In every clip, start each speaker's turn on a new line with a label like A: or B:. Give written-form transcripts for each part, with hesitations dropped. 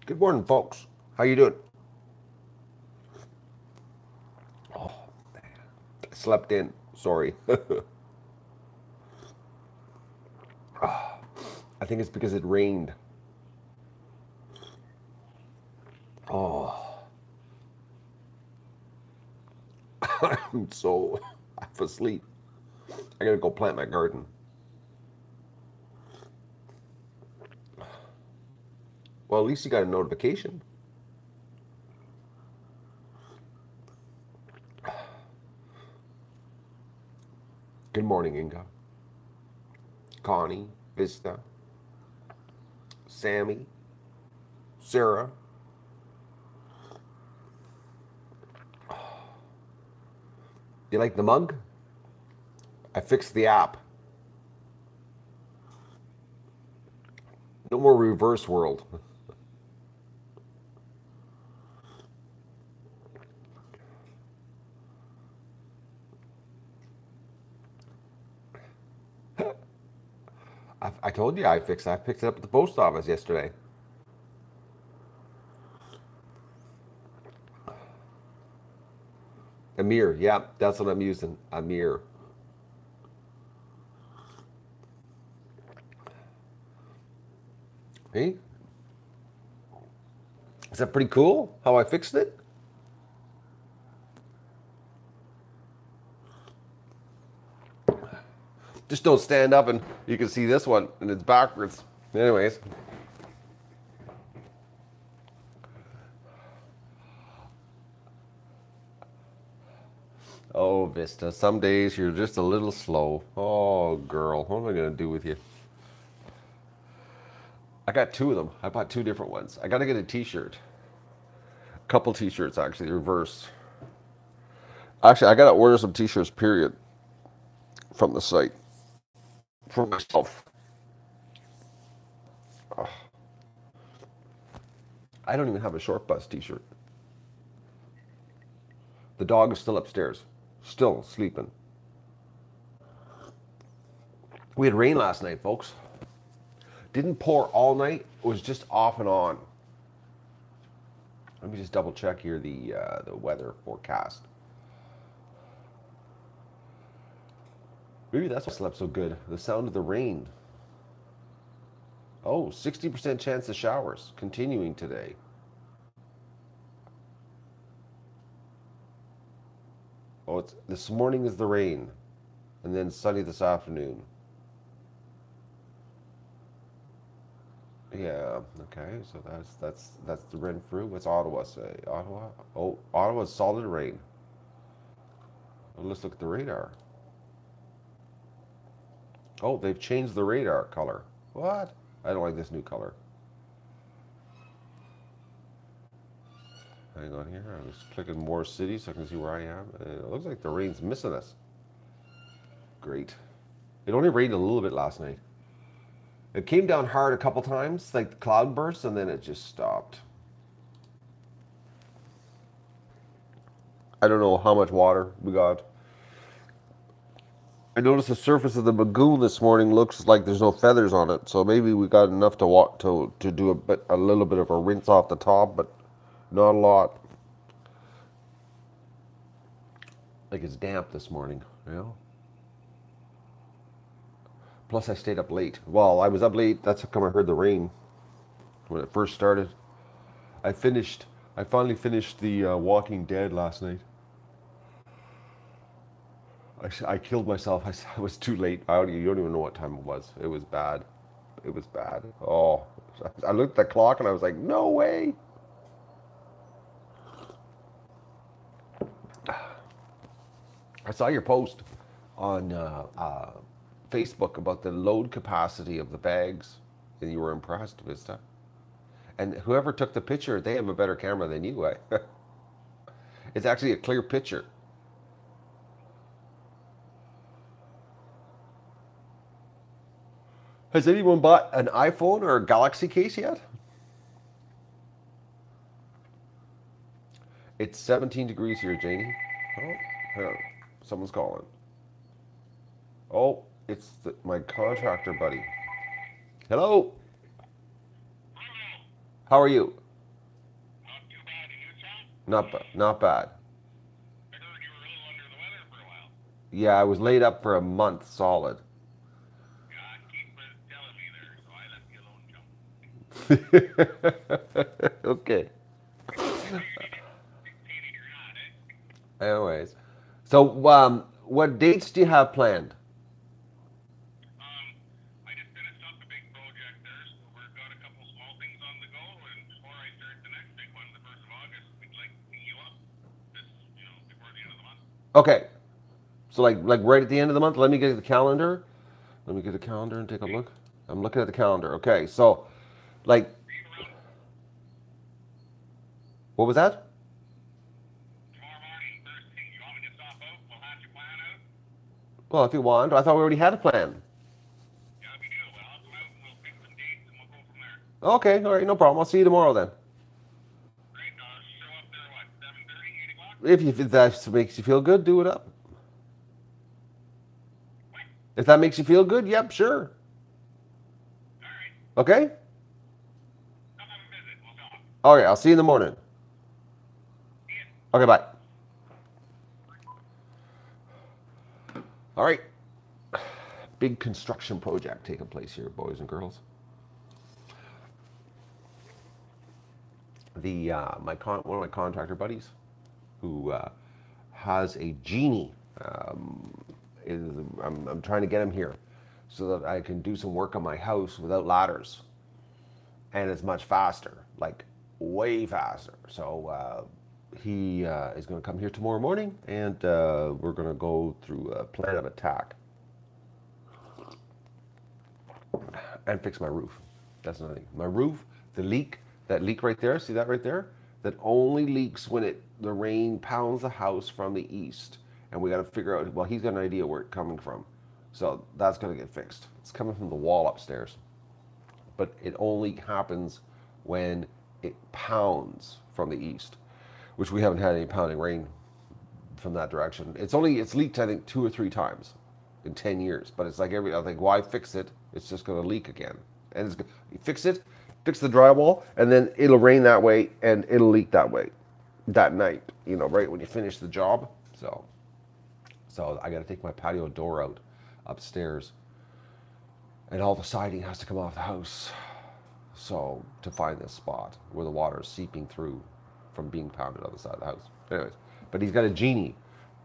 A: Good morning, folks. How you doing? Oh, I slept in. Sorry. I think it's because it rained. Oh, I'm so half asleep. I gotta go plant my garden. Well, at least you got a notification. Good morning, Inga. Connie, Vista, Sammy, Sarah. You like the mug? I fixed the app. No more reverse world. I told you I fixed it. I picked it up at the post office yesterday. Amir, yeah, that's what I'm using. Amir. Hey, is that pretty cool how I fixed it? Just don't stand up and you can see this one and it's backwards. Anyways. Oh, Vista, some days you're just a little slow. Oh, girl, what am I going to do with you? I got two of them. I bought two different ones. I got to get a t-shirt. A couple t-shirts, actually, reverse. Actually, I got to order some t-shirts, period, from the site. For myself. Oh, I don't even have a short bus t-shirt. The dog is still upstairs. Still sleeping. We had rain last night, folks. Didn't pour all night. It was just off and on. Let me just double check here the weather forecast. Maybe that's why I slept so good. The sound of the rain. Oh, 60% chance of showers continuing today. Oh, it's this morning is the rain, and then sunny this afternoon. Yeah. Okay. So that's the Renfrew. What's Ottawa say? Ottawa. Oh, Ottawa's solid rain. Well, let's look at the radar. Oh, they've changed the radar color. What? I don't like this new color. Hang on here. I'm just clicking more cities so I can see where I am. It looks like the rain's missing us. Great. It only rained a little bit last night. It came down hard a couple times, like the cloud bursts, and then it just stopped. I don't know how much water we got. I noticed the surface of the lagoon this morning looks like there's no feathers on it, so maybe we got enough to walk to do a little bit of a rinse off the top, but not a lot. Like it's damp this morning, you know. Plus, I stayed up late. Well, I was up late. That's how come I heard the rain when it first started. I finished. I finally finished the Walking Dead last night. I killed myself. I was too late. You don't even know what time it was. It was bad. It was bad. Oh, I looked at the clock and I was like, no way. I saw your post on Facebook about the load capacity of the bags, and you were impressed, Vista. And whoever took the picture, they have a better camera than you, eh? It's actually a clear picture. Has anyone bought an iPhone or a Galaxy case yet? It's 17 degrees here, Janie. Oh, here, someone's calling. Oh, it's my contractor buddy. Hello. How are you? Not bad.
B: I heard you were a little under the weather for a while.
A: Yeah, I was laid up for a month solid.
B: Yeah, Keith was telling me there, so I left you alone, chum.
A: Okay.
B: I figured you dictated you're not, eh?
A: Anyways, so what dates do you have planned?
B: Um, I just finished up a big project there, so we've got a couple small things on the go, and before I start the next big one, the 1st of August, we'd like to tee you up this, before the end of the month.
A: Okay, so like right at the end of the month. Let me get the calendar. Let me get the calendar and take a
B: Okay?
A: look. I'm looking at the calendar. Okay, so like
B: Are you around
A: what was that?
B: tomorrow morning, first thing? You want me to stop out? We'll have your plan out?
A: Well, if you want, I thought we already had a plan.
B: Yeah, we do. Well, I'll come out and we'll pick some dates and we'll go from there.
A: Okay, all right, no problem. I'll see you tomorrow then.
B: Great. Show up there, what, 7:30, 8 o'clock?
A: If that makes you feel good, do it up.
B: What?
A: If that makes you feel good, yep, sure.
B: All right.
A: Okay.
B: Come have a visit. We'll talk.
A: Okay, I'll see you in the morning.
B: See ya.
A: Okay, bye. All right. Big construction project taking place here, boys and girls. The one of my contractor buddies, who has a genie, is I'm trying to get him here, so that I can do some work on my house without ladders, and it's much faster, like way faster. So he is going to come here tomorrow morning, and we're going to go through a plan of attack and fix my roof. That's another thing. My roof, the leak, that leak right there, see that right there? That only leaks when the rain pounds the house from the east. And we got to figure out, well, he's got an idea where it's coming from. So that's going to get fixed. It's coming from the wall upstairs. But it only happens when it pounds from the east, which we haven't had any pounding rain from that direction. It's leaked, I think, 2 or 3 times in 10 years. But it's like I think, why fix it? It's just going to leak again. And you fix it, fix the drywall, and then it'll rain that way and it'll leak that way that night, right when you finish the job. So I got to take my patio door out upstairs, and all the siding has to come off the house. So to find this spot where the water is seeping through from being pounded on the side of the house. Anyways, but he's got a genie,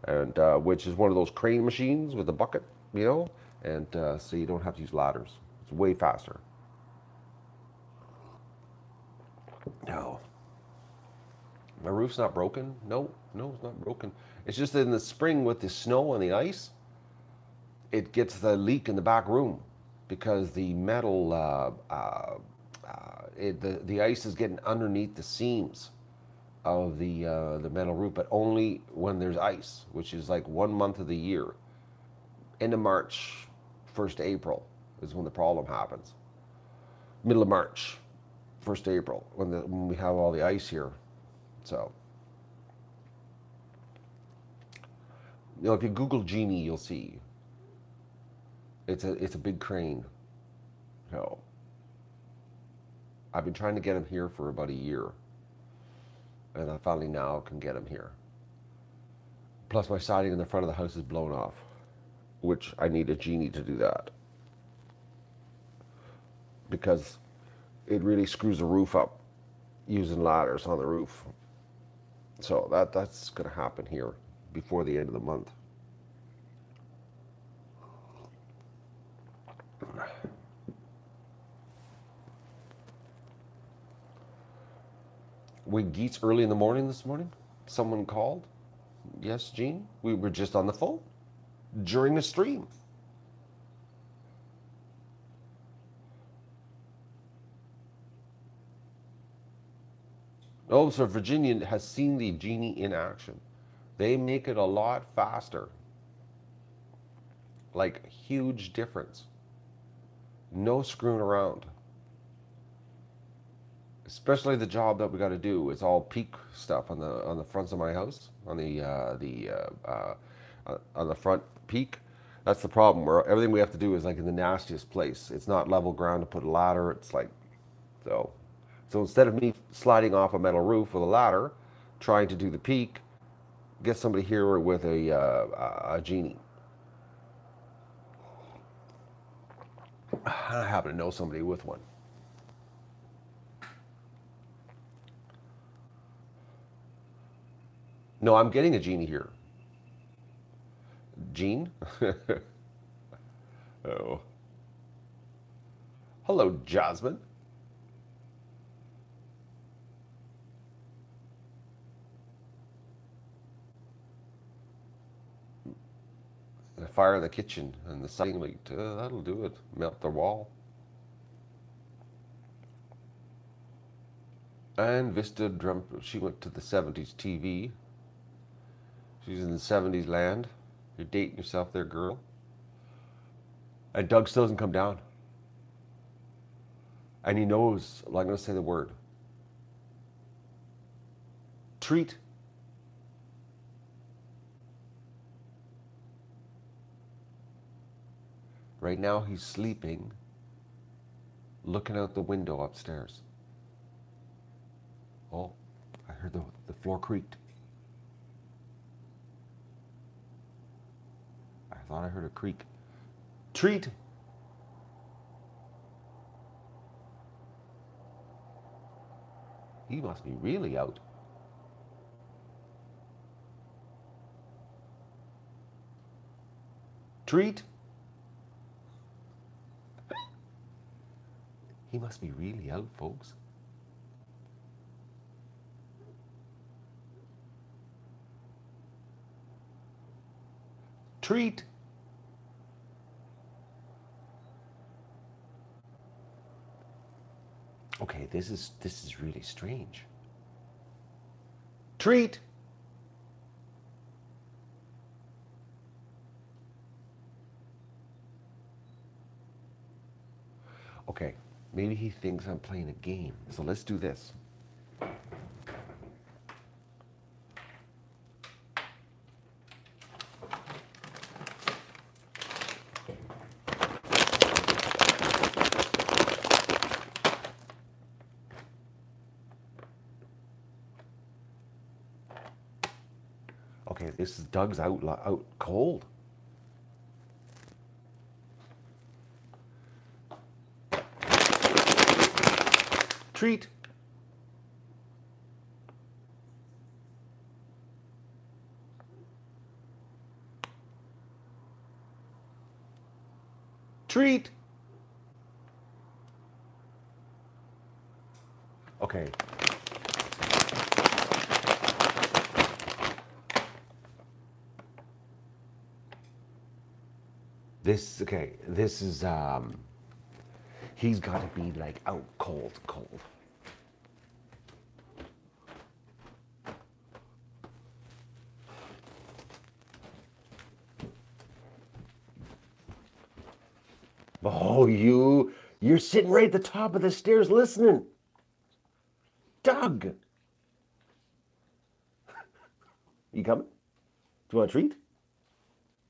A: and which is one of those crane machines with a bucket, and so you don't have to use ladders. It's way faster. No. My roof's not broken. No, it's not broken. It's just that in the spring with the snow and the ice, it gets the leak in the back room because the metal, the ice is getting underneath the seams of the metal roof, but only when there's ice, which is like 1 month of the year. End of March, 1st April is when the problem happens. Middle of March, 1st April, when we have all the ice here. So, if you Google genie, you'll see it's a big crane. So, I've been trying to get him here for about a year, and I finally now can get him here. Plus, my siding in the front of the house is blown off, which I need a genie to do that because it really screws the roof up using ladders on the roof. So that's going to happen here before the end of the month. We geets early in the morning this morning. Someone called. Yes, Gene. We were just on the phone during the stream. Oh, so Virginia has seen the genie in action. They make it a lot faster. Like, huge difference. No screwing around. Especially the job that we got to do. It's all peak stuff on the fronts of my house, on the front peak. That's the problem. Where everything we have to do is like in the nastiest place. It's not level ground to put a ladder. It's like so. So instead of me sliding off a metal roof with a ladder, trying to do the peak, get somebody here with a genie. I happen to know somebody with one. No, I'm getting a genie here. Gene? Oh. Hello, Jasmine. The fire in the kitchen and the sunlight, that'll do it. Melt the wall. And Vista dreamt, she went to the 70s TV. She's in the 70s land. You're dating yourself there, girl. And Doug still doesn't come down. And he knows, well, I'm going to say the word. Treat. Right now he's sleeping, looking out the window upstairs. Oh, I heard the floor creaked. I thought I heard a creak. Treat. He must be really out. Treat. He must be really out, folks. Treat. Okay, this is really strange. Treat. Okay, maybe he thinks I'm playing a game. So let's do this. Okay, this is Doug's out cold. Treat. Treat. Okay. This is, he's got to be like out cold. Oh, you're sitting right at the top of the stairs listening. Doug. You coming? Do you want a treat?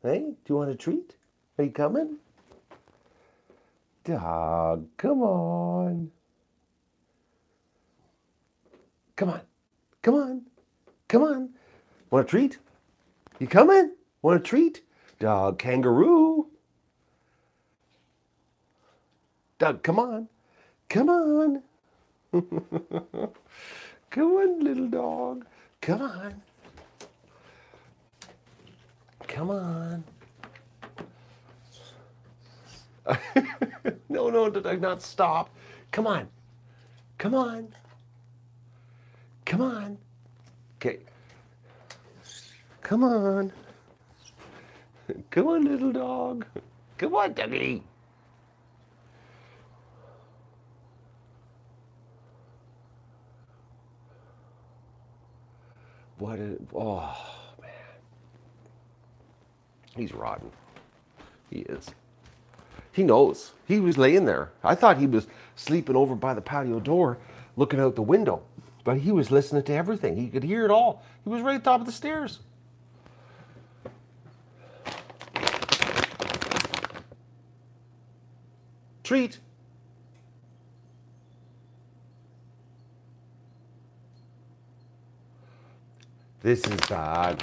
A: Hey, do you want a treat? Are you coming? Doug, come on. Come on. Want a treat? You coming? Want a treat? Doug, kangaroo. Doug, come on. Come on, little dog. Come on. No, Doug, not stop. Come on. Okay. Come on, little dog. Come on, Dougie. Oh, man. He's rotten. He is. He knows. He was laying there. I thought he was sleeping over by the patio door, looking out the window. But he was listening to everything. He could hear it all. He was right at the top of the stairs. Treat. This is bad.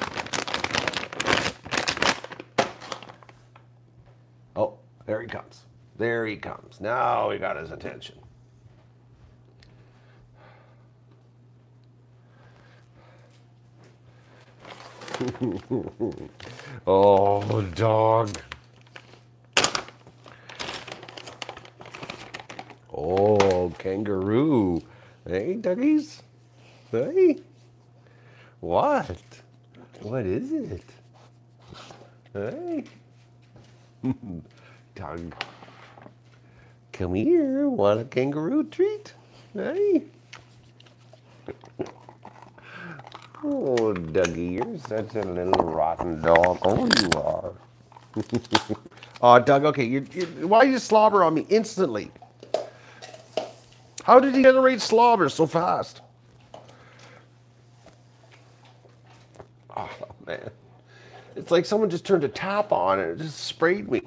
A: Oh, there he comes. There he comes. Now we got his attention. Oh, dog. Oh, kangaroo. Hey, doggies. Hey. What? What is it? Hey. Dog. Come here. Want a kangaroo treat? Hey. Oh, Dougie, you're such a little rotten dog. Oh, you are. Oh, Doug, okay. Why you slobber on me instantly? How did he generate slobber so fast? Oh, man. It's like someone just turned a tap on and it just sprayed me.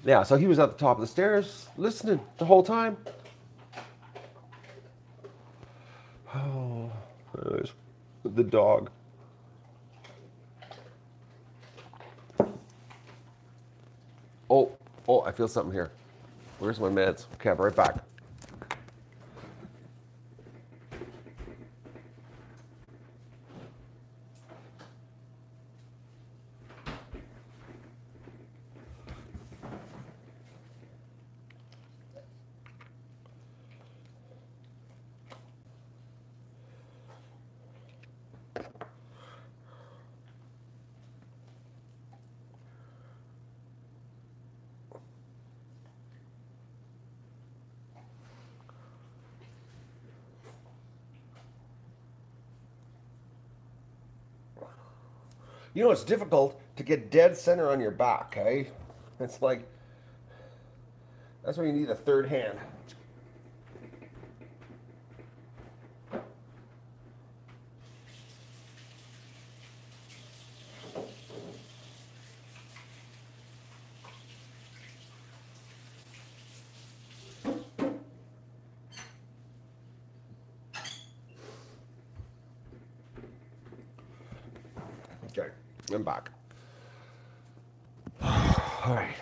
A: Yeah, so he was at the top of the stairs listening the whole time. Oh, there's the dog. Oh, I feel something here. Where's my meds? Okay, I'll be right back. You know, it's difficult to get dead center on your back, eh? It's like, that's where you need a third hand. Okay, I'm back. All right.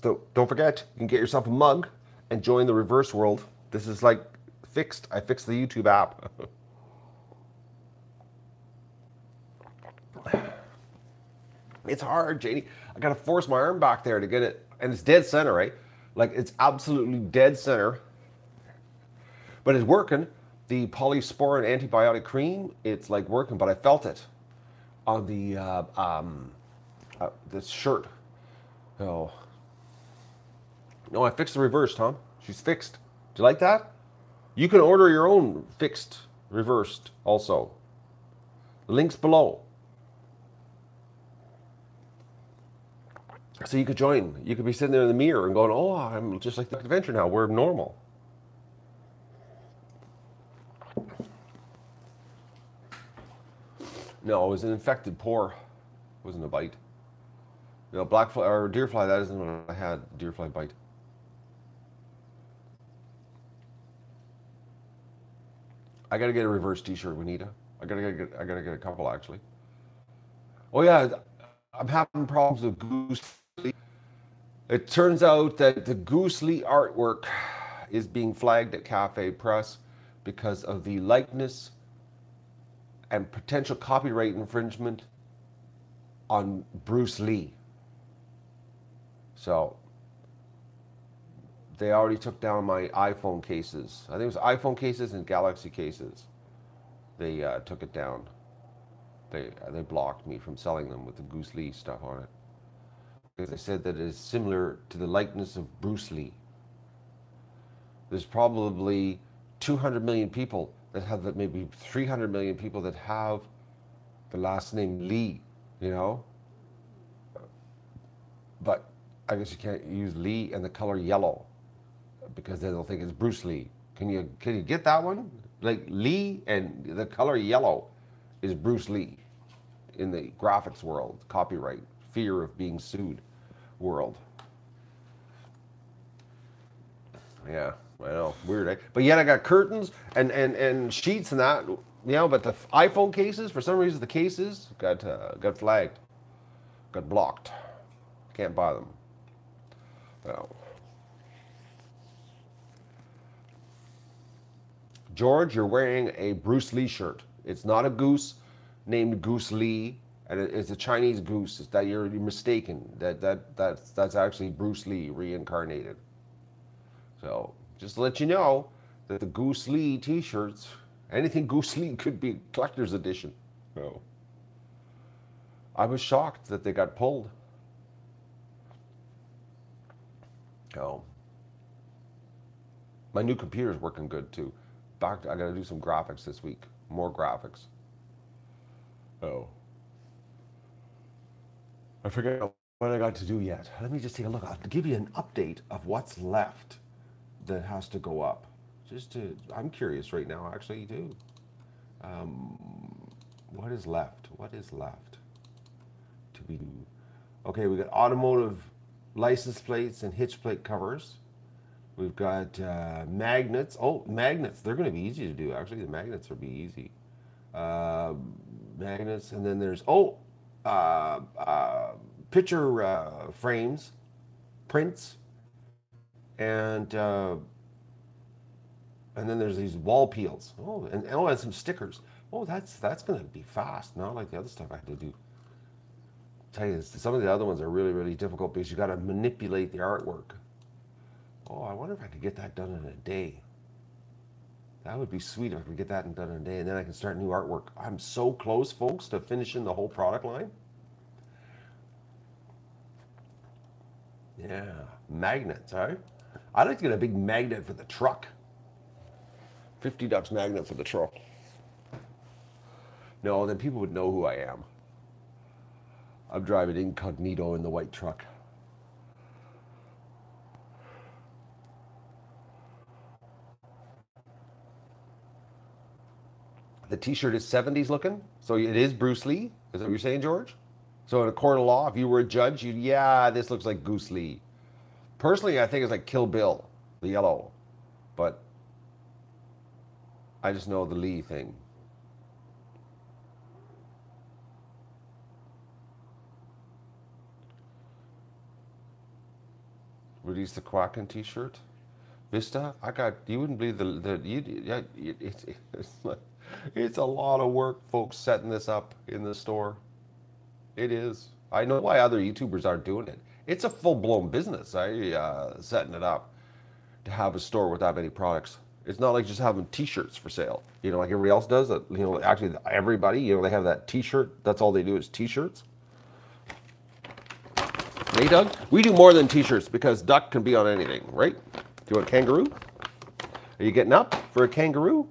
A: So don't forget, you can get yourself a mug and join the reverse world. This is like fixed. I fixed the YouTube app. It's hard, Janie. I gotta force my arm back there to get it. And it's dead center, right? Like it's absolutely dead center. But it's working. The polysporin antibiotic cream, it's like working, but I felt it on the this shirt. Oh. No, I fixed the reverse, Tom. She's fixed. Do you like that? You can order your own fixed, reversed also. Links below. So you could join. You could be sitting there in the mirror and going, oh, I'm just like the adventure now. We're normal. No, it was an infected pore. It wasn't a bite. No, black fly or deer fly, that isn't what I had. Deer fly bite. I gotta get a reverse t-shirt, Juanita. I gotta get a couple actually. Oh yeah, I'm having problems with Goose Lee. It turns out that the Goose Lee artwork is being flagged at Cafe Press because of the likeness and potential copyright infringement on Bruce Lee. So they already took down my iPhone cases. I think it was iPhone cases and Galaxy cases. They took it down. They blocked me from selling them with the Goose Lee stuff on it. Because they said that it is similar to the likeness of Bruce Lee. There's probably 200 million people that have that, maybe 300 million people that have the last name Lee, you know? But I guess you can't use Lee and the color yellow because then they'll think it's Bruce Lee. Can you get that one? Like Lee and the color yellow is Bruce Lee. in the graphics world, copyright, fear of being sued world. Yeah, I know, weird, eh? But yet I got curtains and sheets and that, you know. But the iPhone cases, for some reason, the cases got flagged, got blocked. Can't buy them. Oh. George, you're wearing a Bruce Lee shirt. It's not a goose named Goose Lee, and it's a Chinese goose. It's that you're mistaken. That's actually Bruce Lee reincarnated. So just to let you know that the Goose Lee T-shirts, anything Goose Lee could be collector's edition. So I was shocked that they got pulled. Oh, my new computer's working good too. I got to do some graphics this week. More graphics. Oh. I forget what I got to do yet. Let me just take a look. I'll give you an update of what's left that has to go up. I'm curious right now, actually, too. What is left? What is left to be? Okay, we got automotive license plates and hitch plate covers. We've got magnets. Oh, magnets. They're going to be easy to do, actually. The magnets will be easy. Magnets. And then there's, picture frames, prints. And then there's these wall peels. Oh, and some stickers. Oh, that's going to be fast. Not like the other stuff I had to do. Tell you, some of the other ones are really, really difficult because you got to manipulate the artwork. Oh, I wonder if I could get that done in a day. That would be sweet if I could get that done in a day, and then I can start new artwork. I'm so close, folks, to finishing the whole product line. Yeah, magnets, huh? I'd like to get a big magnet for the truck. $50 magnet for the truck. No, then people would know who I am. I'm driving incognito in the white truck. The t-shirt is 70s looking, so it is Bruce Lee. Is that what you're saying, George? So in a court of law, if you were a judge, yeah, this looks like Goose Lee. Personally, I think it's like Kill Bill, the yellow. But I just know the Lee thing. Release the Quacken t-shirt. Vista, you wouldn't believe it's a lot of work, folks, setting this up in the store. It is. I know why other YouTubers aren't doing it. It's a full-blown business, setting it up to have a store with that many products. It's not like just having t-shirts for sale, like everybody else does. Actually, everybody, they have that t-shirt. That's all they do is t-shirts. Hey, Doug, we do more than t-shirts because duck can be on anything, right? Do you want a kangaroo? Are you getting up for a kangaroo?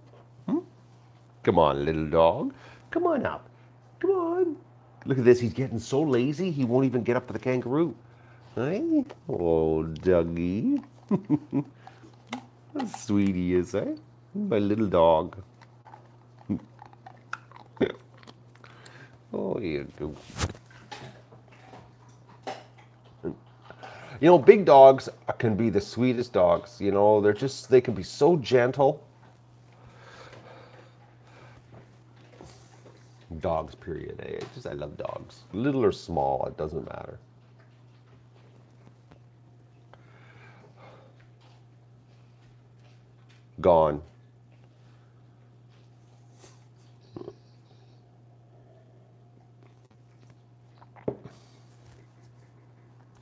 A: Come on, little dog. Come on up. Come on. Look at this. He's getting so lazy, he won't even get up for the kangaroo. Hey? Oh, Dougie. How sweet he is, eh? My little dog. Oh, here you go. Big dogs can be the sweetest dogs. They can be so gentle. Dogs, period. I love dogs. Little or small, it doesn't matter. Gone.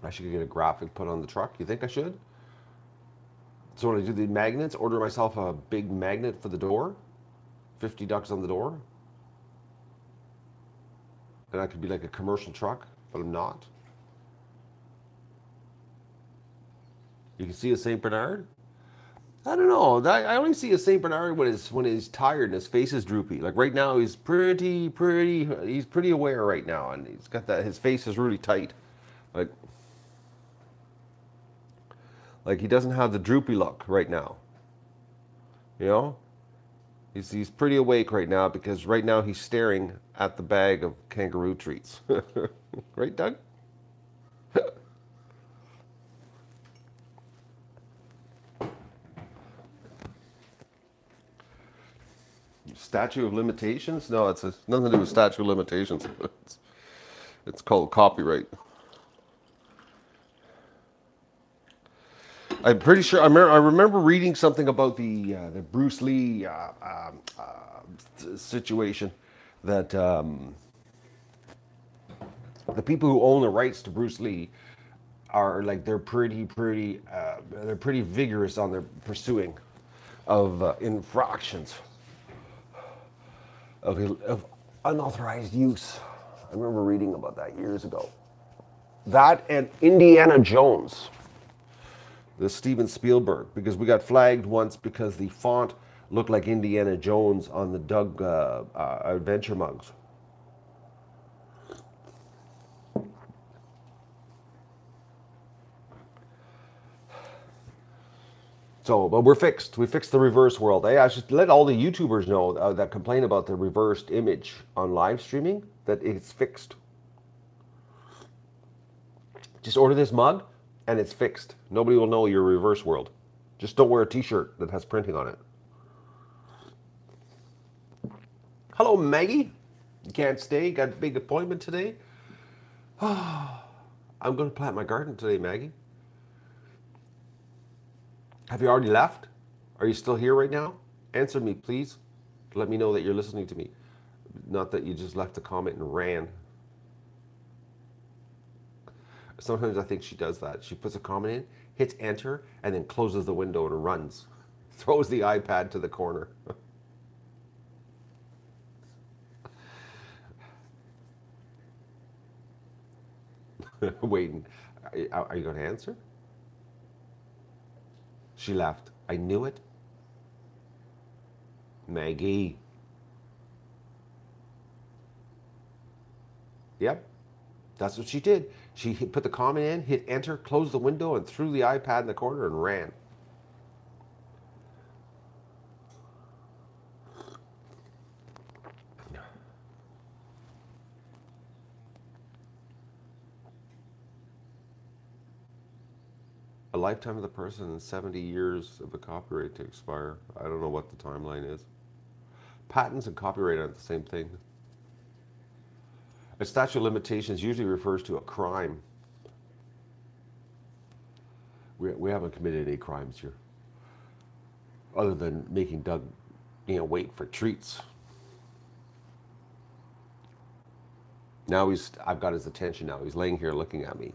A: I should get a graphic put on the truck. You think I should? So when I do the magnets, order myself a big magnet for the door. $50 on the door. And I could be like a commercial truck, but I'm not. You can see a St. Bernard? I don't know. I only see a St. Bernard when he's tired and his face is droopy. Like right now, he's pretty aware right now, and he's got his face is really tight. Like he doesn't have the droopy look right now. He's pretty awake right now because right now he's staring at the bag of kangaroo treats. Right, Doug? Statute of limitations? No, it's nothing to do with statute of limitations. It's called copyright. I'm pretty sure. I remember reading something about the Bruce Lee situation. That the people who own the rights to Bruce Lee are like they're pretty vigorous on their pursuing of infractions of unauthorized use. I remember reading about that years ago. That and Indiana Jones. The Steven Spielberg, because we got flagged once because the font looked like Indiana Jones on the Doug adventure mugs. So, but we're fixed. We fixed the reverse world. I should let all the YouTubers know that complain about the reversed image on live streaming that it's fixed. Just order this mug and it's fixed. Nobody will know your reverse world. Just don't wear a t-shirt that has printing on it. Hello, Maggie. You can't stay? Got a big appointment today? I'm going to plant my garden today, Maggie. Have you already left? Are you still here right now? Answer me, please. Let me know that you're listening to me. Not that you just left a comment and ran. Sometimes I think she does that. She puts a comment in, hits enter, and then closes the window and runs. Throws the iPad to the corner. Waiting. Are you going to answer? She left. I knew it. Maggie. Yep. That's what she did. She put the comment in, hit enter, closed the window, and threw the iPad in the corner and ran. A lifetime of the person and 70 years of the copyright to expire. I don't know what the timeline is. Patents and copyright aren't the same thing. A statute of limitations usually refers to a crime. We haven't committed any crimes here, other than making Doug, wait for treats. Now I've got his attention now. He's laying here looking at me.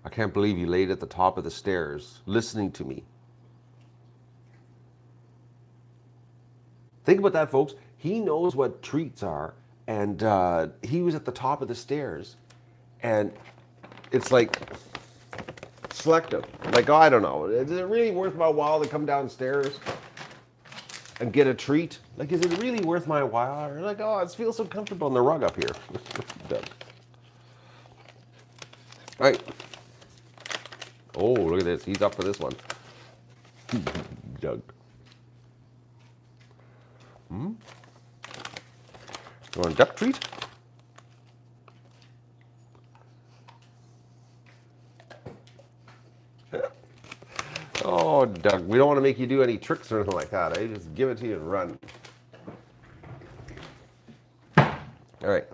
A: I can't believe he laid at the top of the stairs, listening to me. Think about that, folks. He knows what treats are, and he was at the top of the stairs, and it's like selective. Like, I don't know. Is it really worth my while to come downstairs and get a treat? Like, is it really worth my while? Or like, oh, it feels so comfortable on the rug up here. All right. Oh, look at this. He's up for this one. Doug. You want a duck treat? Oh, Doug, we don't want to make you do any tricks or anything like that. Eh? Just give it to you and run. All right.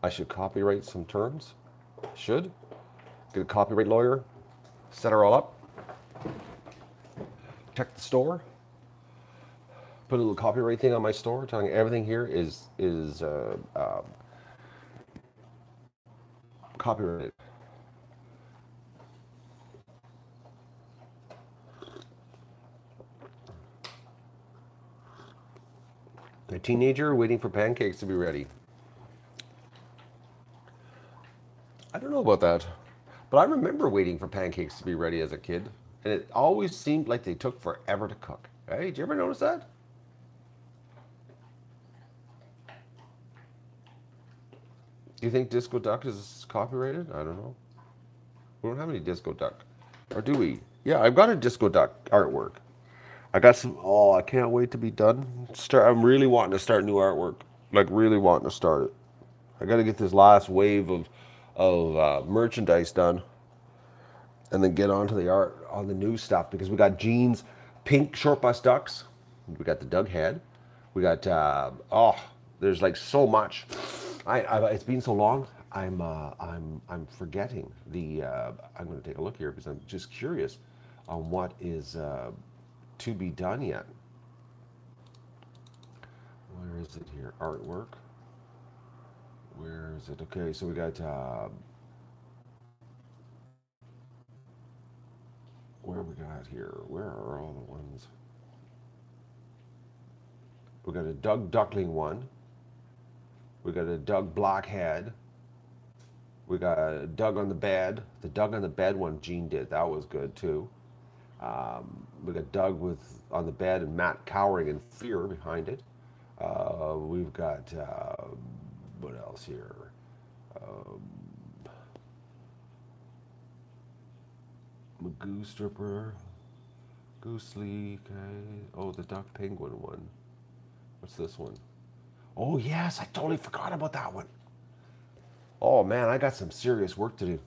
A: I should copyright some terms. Should. Get a copyright lawyer. Set her all up. Check the store. Put a little copyright thing on my store telling everything here is copyrighted. A teenager waiting for pancakes to be ready. I don't know about that, but I remember waiting for pancakes to be ready as a kid, and it always seemed like they took forever to cook. Hey, did you ever notice that? Do you think Disco Duck is copyrighted? I don't know. We don't have any Disco Duck. Or do we? Yeah, I've got a Disco Duck artwork. I got some. Oh, I can't wait to be done. I'm really wanting to start new artwork. Like really wanting to start it. I got to get this last wave of merchandise done, and then get onto the art on the new stuff because we got jeans, pink short bust ducks. We got the Doug head. We got there's like so much. It's been so long. I'm forgetting the. I'm going to take a look here because I'm just curious on what is to be done yet. Where is it here? Artwork. Where is it? Okay, so we got. Where we got here? Where are all the ones? We got a Doug Duckling one. We got a Doug Blockhead. We got a Doug on the Bed. The Doug on the Bed one Gene did. That was good too. We got Doug with on the bed and Matt cowering in fear behind it. We've got what else here? Magoo Stripper, Goosely. Okay. Oh, the Duck Penguin one. What's this one? Oh yes, I totally forgot about that one. Oh man, I got some serious work to do.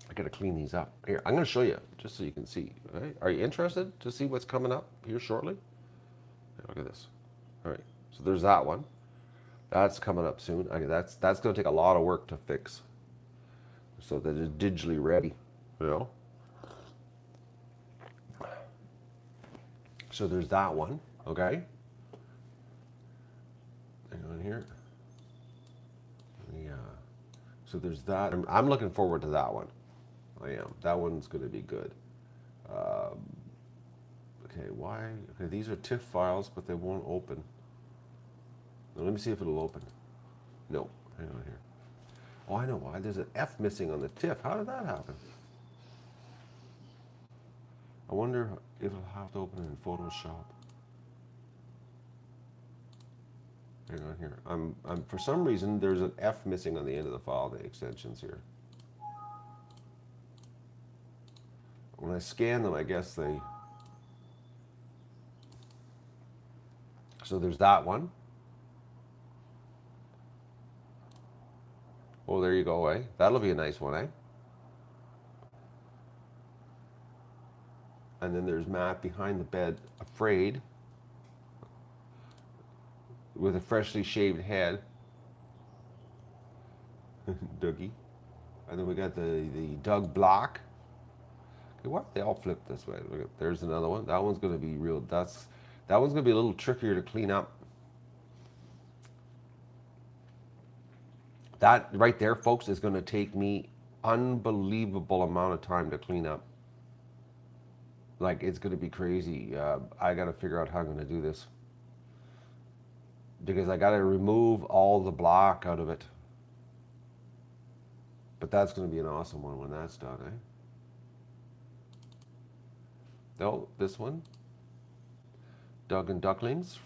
A: I gotta clean these up. Here, I'm gonna show you just so you can see. All right? Are you interested to see what's coming up here shortly? Look at this. All right, so there's that one. That's coming up soon. That's gonna take a lot of work to fix, so that it's digitally ready. You know. So there's that one. Okay. Hang on here. Yeah. So there's that. I'm looking forward to that one. I am. That one's going to be good. Okay, why? Okay, these are TIFF files, but they won't open. Now, let me see if it'll open. No. Hang on here. Oh, I know why. There's an F missing on the TIFF. How did that happen? I wonder if it'll have to open in Photoshop. Hang on here. I'm for some reason there's an F missing on the end of the file, the extensions here. When I scan them, I guess they. So there's that one. Oh, there you go, eh? That'll be a nice one, eh? And then there's Matt behind the bed, afraid, with a freshly shaved head. Dougie. And then we got the Doug Block. Okay, why do they all flip this way? Look at, there's another one. That one's going to be real. That one's going to be a little trickier to clean up. That right there, folks, is going to take me unbelievable amount of time to clean up. Like, it's going to be crazy. I got to figure out how I'm going to do this. Because I got to remove all the block out of it. But that's going to be an awesome one when that's done, eh? Oh, this one. Doug and Ducklings.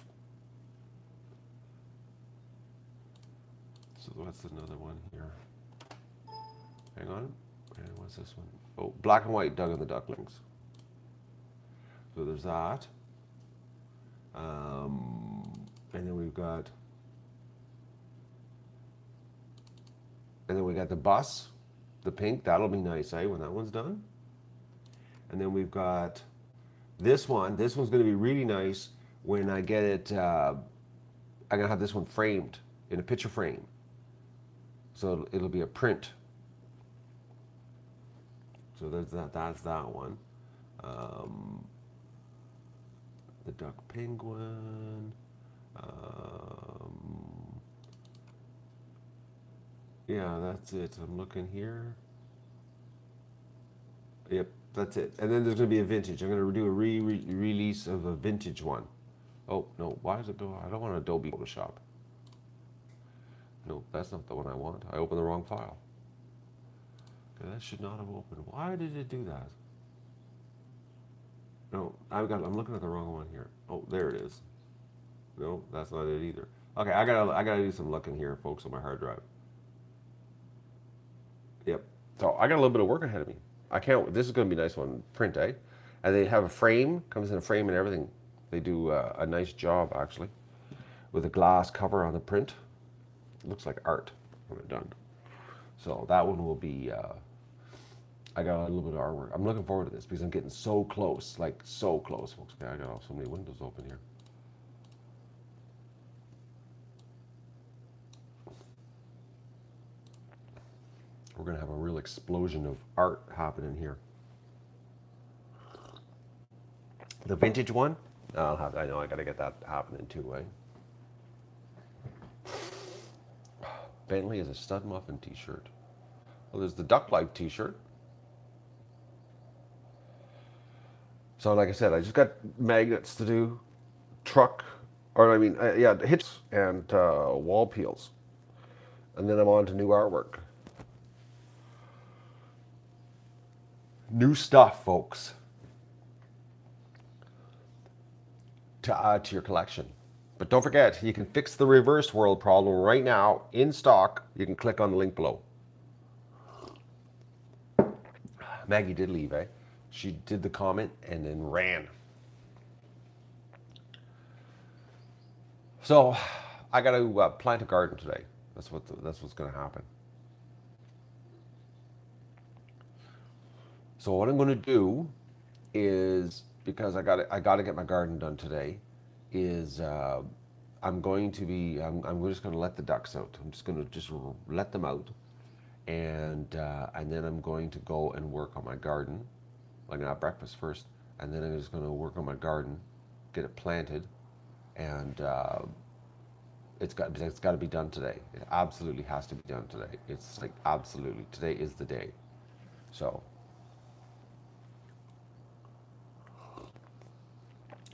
A: So what's another one here? Hang on. And what's this one? Oh, black and white Doug and the Ducklings. So there's that. And then we've got. And then we got the bus, the pink. That'll be nice, eh, when that one's done. And then we've got this one. This one's going to be really nice when I get it. I'm going to have this one framed in a picture frame. So it'll be a print. So there's that. That's that one. The Duck Penguin. Yeah, that's it. I'm looking here. Yep, that's it. And then there's going to be a vintage. I'm going to do a release of a vintage one. Oh, no. Why does it go? I don't want Adobe Photoshop. No, that's not the one I want. I opened the wrong file. Okay, that should not have opened. Why did it do that? No, I'm looking at the wrong one here. Oh, there it is. No, that's not it either. Okay, I gotta do some looking here, folks, on my hard drive. Yep. So I got a little bit of work ahead of me. I can't. This is going to be a nice one. Print, eh? And they have a frame. Comes in a frame and everything. They do a nice job actually, with a glass cover on the print. It looks like art when it's done. So that one will be. I got a little bit of artwork. I'm looking forward to this because I'm getting so close, like so close, folks. Okay, I got so many windows open here. We're gonna have a real explosion of art happening here. The vintage one, I know I gotta get that happening too, eh? Bentley is a stud muffin t-shirt. Well, there's the Duck Life t-shirt. So like I said, I just got magnets to do, truck, or I mean, yeah, hits and wall peels. And then I'm on to new artwork. New stuff, folks, to add to your collection. But don't forget, you can fix the reverse world problem right now in stock. You can click on the link below. Maggie did leave, eh? She did the comment and then ran. So I got to plant a garden today. That's what's going to happen. So what I'm going to do is, because I got to get my garden done today, is I'm just going to let the ducks out. I'm just going to let them out, and then I'm going to go and work on my garden. I'm going to have breakfast first, and then I'm just going to work on my garden, get it planted, and it's got to be done today. It absolutely has to be done today. It's like absolutely, today is the day. So.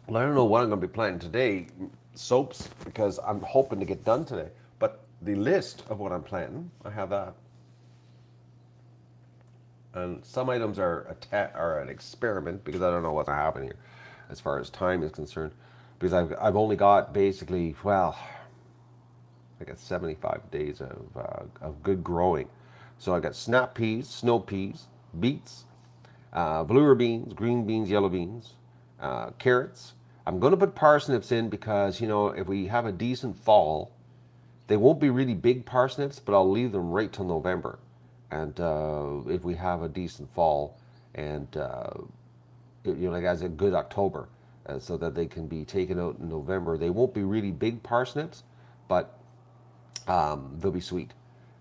A: Well, I don't know what I'm going to be planting today, soaps, because I'm hoping to get done today. But the list of what I'm planting, I have that. And some items are an experiment because I don't know what's happening here as far as time is concerned. Because I've only got basically, well, I got 75 days of good growing. So I got snap peas, snow peas, beets, velour beans, green beans, yellow beans, carrots. I'm going to put parsnips in because, you know, if we have a decent fall, they won't be really big parsnips, but I'll leave them right till November. And if we have a decent fall, and you know, like as a good October, so that they can be taken out in November. They won't be really big parsnips, but they'll be sweet.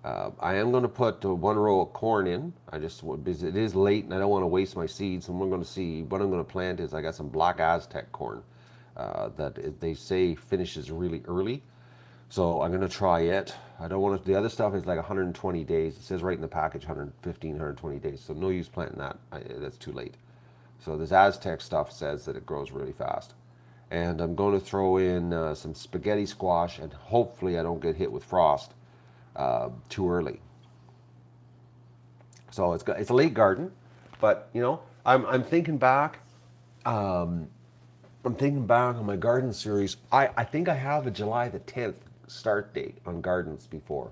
A: I am going to put one row of corn in. Because it is late and I don't want to waste my seeds. And we're going to see what I'm going to plant is I got some black Aztec corn that they say finishes really early. So I'm going to try it. I don't want to. The other stuff is like 120 days. It says right in the package 115, 120 days. So no use planting that. That's too late. So this Aztec stuff says that it grows really fast. And I'm going to throw in some spaghetti squash, and hopefully I don't get hit with frost too early. So it's a late garden, but you know I'm thinking back. I'm thinking back on my garden series. I think I have a July the 10th start date on gardens before.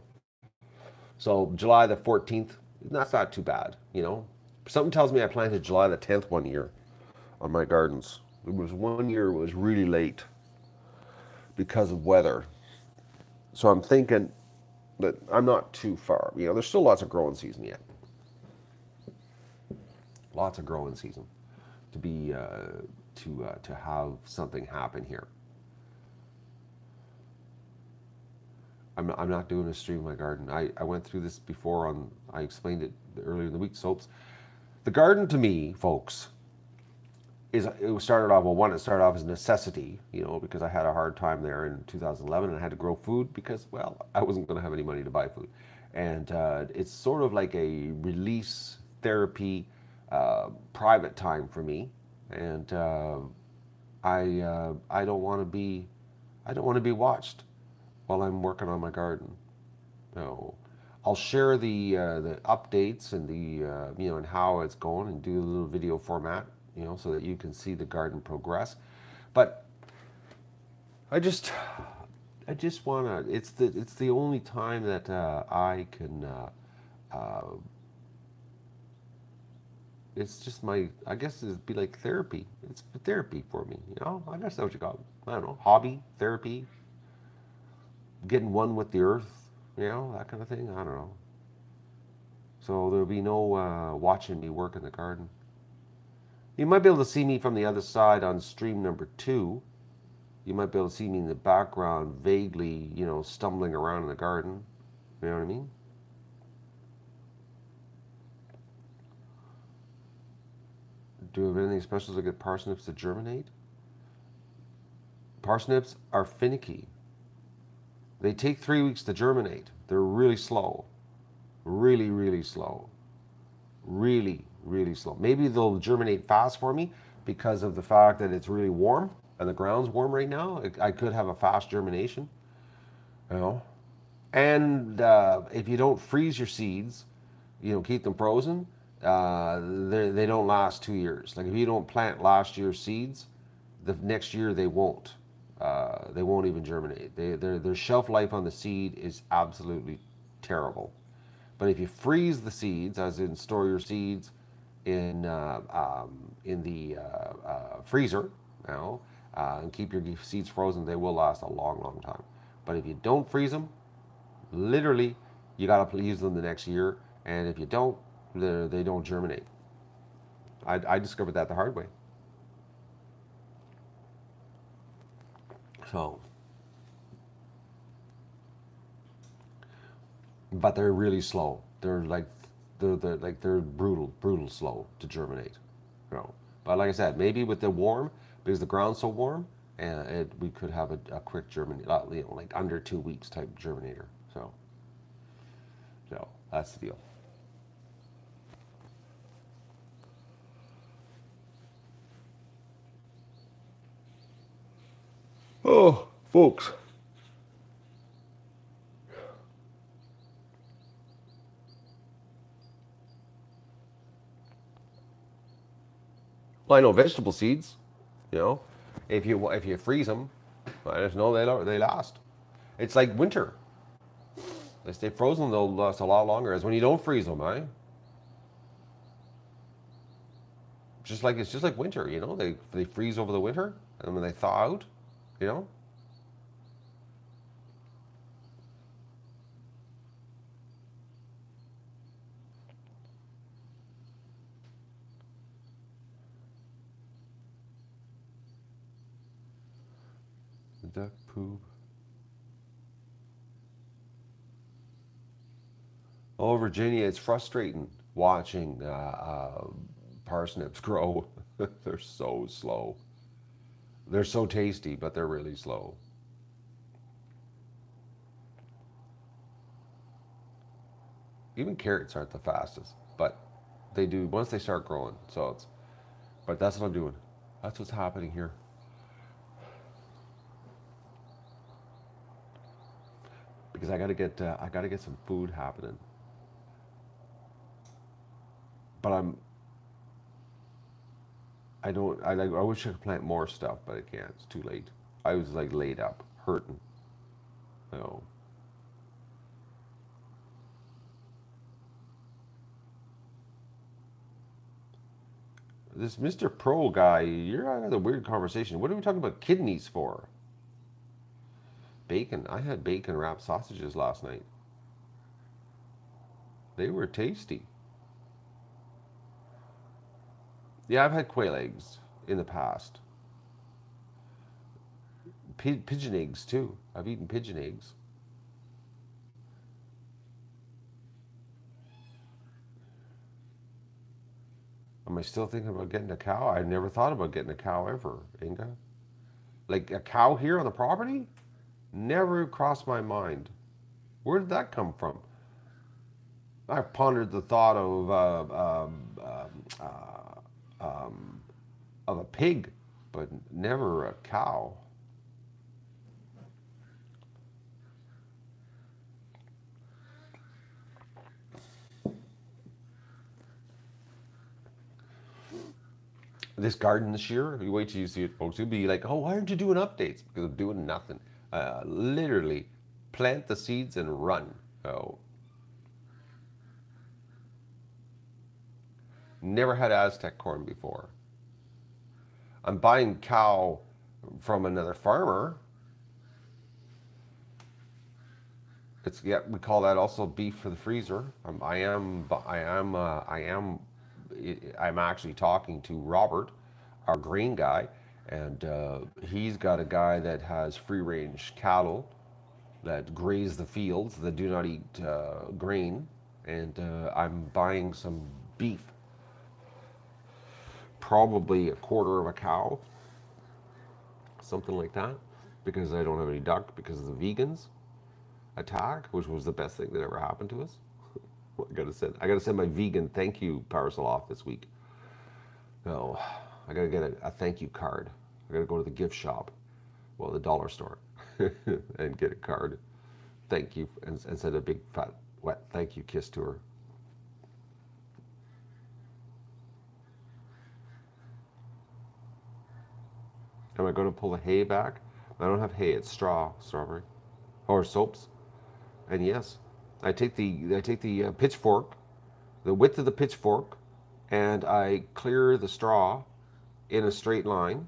A: So July the 14th, that's not too bad, you know. Something tells me I planted July the 10th one year on my gardens. It was one year it was really late because of weather. So I'm thinking that I'm not too far. You know, there's still lots of growing season yet. Lots of growing season to be to have something happen here. I'm not doing a stream of my garden. I went through this before I explained it earlier in the week, soaps. The garden to me, folks, it started off as a necessity, you know, because I had a hard time there in 2011 and I had to grow food because, well, I wasn't going to have any money to buy food. And it's sort of like a release therapy, private time for me. And I don't want to be watched while I'm working on my garden. No, I'll share the updates and the you know, and how it's going, and do a little video format, you know, so that you can see the garden progress. But I just I just wanna. It's the only time that I can. Uh, it's just my. I guess it'd be like therapy. It's therapy for me. You know. I guess that's what you call it. I don't know. Hobby, therapy, getting one with the earth. You know, that kind of thing. I don't know. So there'll be no watching me work in the garden. You might be able to see me from the other side on stream number 2. You might be able to see me in the background, vaguely, you know, stumbling around in the garden. You know what I mean? Do you have anything special to get parsnips to germinate? Parsnips are finicky. They take 3 weeks to germinate. They're really slow. Really, really slow. Really, really slow. Maybe they'll germinate fast for me because of the fact that it's really warm and the ground's warm right now. I could have a fast germination, you know. And if you don't freeze your seeds, you know, keep them frozen, they don't last 2 years. Like if you don't plant last year's seeds, the next year they won't. They won't even germinate. Their shelf life on the seed is absolutely terrible. But if you freeze the seeds, as in store your seeds in the freezer, you know, and keep your seeds frozen, they will last a long, long time. But if you don't freeze them, literally, you gotta use them the next year, and if you don't, they don't germinate. I discovered that the hard way. So, but they're really slow. They're brutal slow to germinate. You know. But like I said, maybe with the warm, because the ground's so warm, and we could have a quick germinate, you know, like under 2 weeks type germinator. So that's the deal. Oh, folks. Well, I know vegetable seeds. You know, if you freeze them, I just know they last. It's like winter. They stay frozen, they'll last a lot longer. As when you don't freeze them, eh? It's just like winter. You know, they freeze over the winter, and when they thaw out, you know. Duck poop. Oh, Virginia, it's frustrating watching parsnips grow. They're so slow. They're so tasty, but they're really slow. Even carrots aren't the fastest, but they do once they start growing. But that's what I'm doing. That's what's happening here. Because I gotta get some food happening. But I don't I wish I could plant more stuff, but I can't. It's too late. I was like laid up, hurting. You know. This Mr. Pro guy, you're having a weird conversation. What are we talking about kidneys for? Bacon. I had bacon wrapped sausages last night. They were tasty. Yeah, I've had quail eggs in the past. Pigeon eggs too. I've eaten pigeon eggs. Am I still thinking about getting a cow? I never thought about getting a cow ever, Inga. Like a cow here on the property? Never crossed my mind. Where did that come from? I've pondered the thought of a pig, but never a cow. This garden this year, you wait till you see it, folks. You'll be like, oh, why aren't you doing updates? Because I'm doing nothing. Literally plant the seeds and run. Oh, never had Aztec corn before. I'm buying cow from another farmer. It's, yeah, we call that also beef for the freezer. I'm actually talking to Robert, our grain guy, and he's got a guy that has free range cattle that graze the fields that do not eat grain, and I'm buying some beef, probably a quarter of a cow, something like that, because I don't have any duck because of the vegans attack, which was the best thing that ever happened to us. I gotta send my vegan thank you parcel off this week. No, I gotta get a thank you card. I gotta go to the gift shop, well, the dollar store, and get a card. Thank you, and send a big fat wet thank you kiss to her. Am I going to pull the hay back? I don't have hay. It's strawberry, or soaps. And yes, I take the pitchfork, the width of the pitchfork, and I clear the straw in a straight line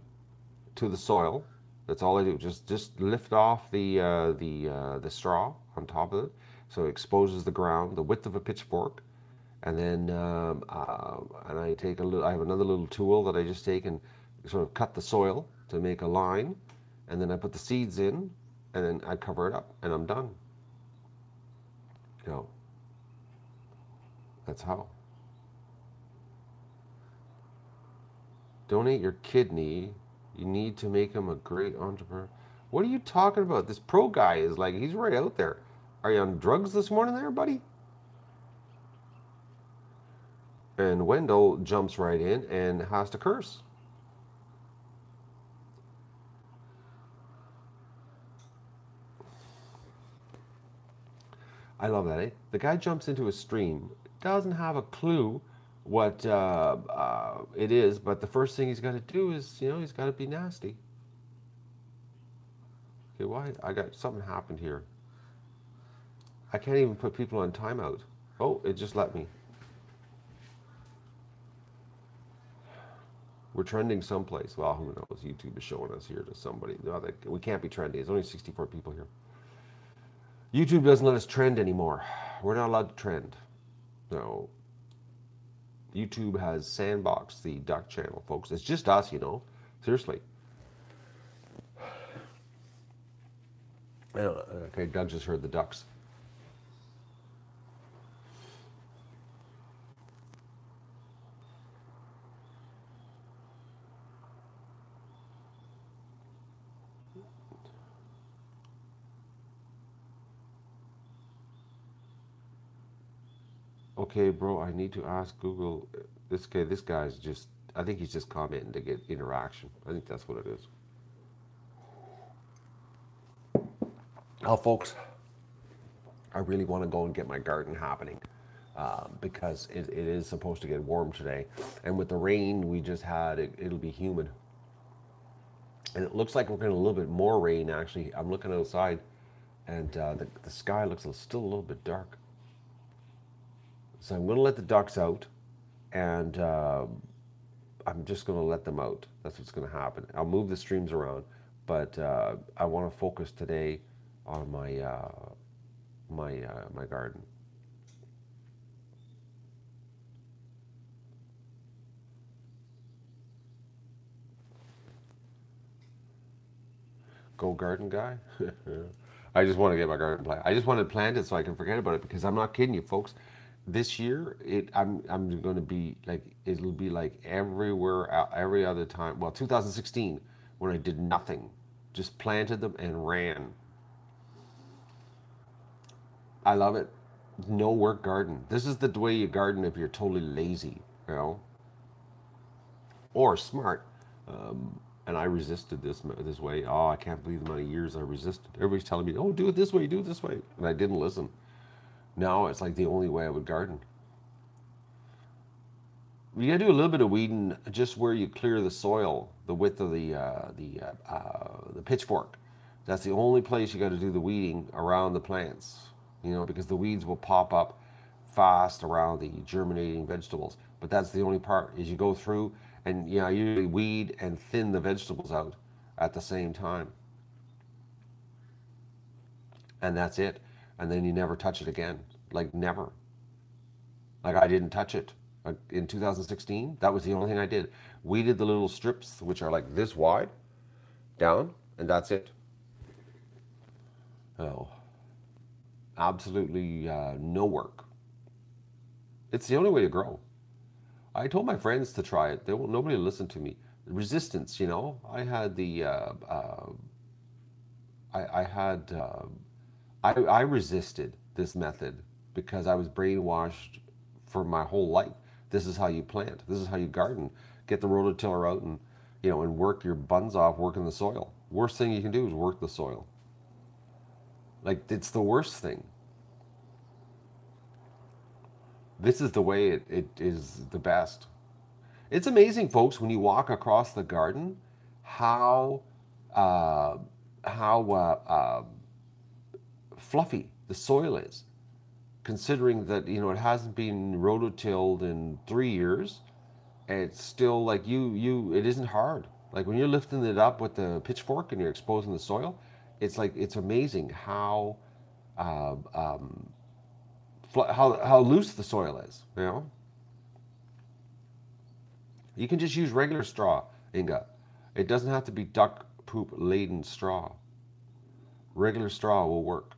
A: to the soil. That's all I do. Just lift off the straw on top of it, so it exposes the ground, the width of a pitchfork, and then and I take a little. I have another little tool that I just take and sort of cut the soil to make a line, and then I put the seeds in, and then I cover it up, and I'm done. You know, that's how. Donate your kidney. You need to make him a great entrepreneur. What are you talking about? This pro guy is like, he's right out there. Are you on drugs this morning there, buddy? And Wendell jumps right in and has to curse. I love that, eh? The guy jumps into a stream, doesn't have a clue what it is, but the first thing he's got to do is, he's got to be nasty. Okay, why? I got something happened here. I can't even put people on timeout. Oh, it just let me. We're trending someplace. Well, who knows? YouTube is showing us here to somebody. No, we can't be trending. There's only 64 people here. YouTube doesn't let us trend anymore. We're not allowed to trend. No. YouTube has sandboxed the duck channel, folks. It's just us, Seriously. Okay, Doug just heard the ducks. Okay, bro, I need to ask Google. This guy's just, I think he's just commenting to get interaction. I think that's what it is. Now, folks, I really want to go and get my garden happening because it is supposed to get warm today. And with the rain we just had, it'll be humid. And it looks like we're getting a little bit more rain, actually. I'm looking outside, and the sky looks still a little bit dark. So I'm going to let the ducks out, and I'm just going to let them out. That's what's going to happen. I'll move the streams around, but I want to focus today on my my garden. Go garden guy. I just want to get my garden planted. I just want to plant it so I can forget about it, because I'm not kidding you, folks. This year, I'm going to be like, it'll be like everywhere, every other time. Well, 2016, when I did nothing, just planted them and ran. I love it. No work garden. This is the way you garden if you're totally lazy, or smart. And I resisted this way. Oh, I can't believe the amount of years I resisted. Everybody's telling me, "Oh, do it this way, do it this way," and I didn't listen. Now it's like the only way I would garden. You gotta do a little bit of weeding just where you clear the soil, the width of the pitchfork. That's the only place you got to do the weeding around the plants, because the weeds will pop up fast around the germinating vegetables. But that's the only part is you go through and I usually weed and thin the vegetables out at the same time. And that's it. And then you never touch it again. Like never. Like I didn't touch it. In 2016, that was the only thing I did. Weeded the little strips, which are like this wide, down, and that's it. Oh, absolutely no work. It's the only way to grow. I told my friends to try it. Nobody listened to me. Resistance, I had I resisted this method because I was brainwashed for my whole life. This is how you plant. This is how you garden. Get the rototiller out and work your buns off working the soil. Worst thing you can do is work the soil. Like, it's the worst thing. This is the way it is the best. It's amazing, folks, when you walk across the garden, how uh, fluffy the soil is, considering that it hasn't been rototilled in 3 years. And it's still like it isn't hard. Like when you're lifting it up with the pitchfork and you're exposing the soil, it's like it's amazing how uh, um, how loose the soil is. You can just use regular straw, Inga. It doesn't have to be duck poop laden straw. Regular straw will work.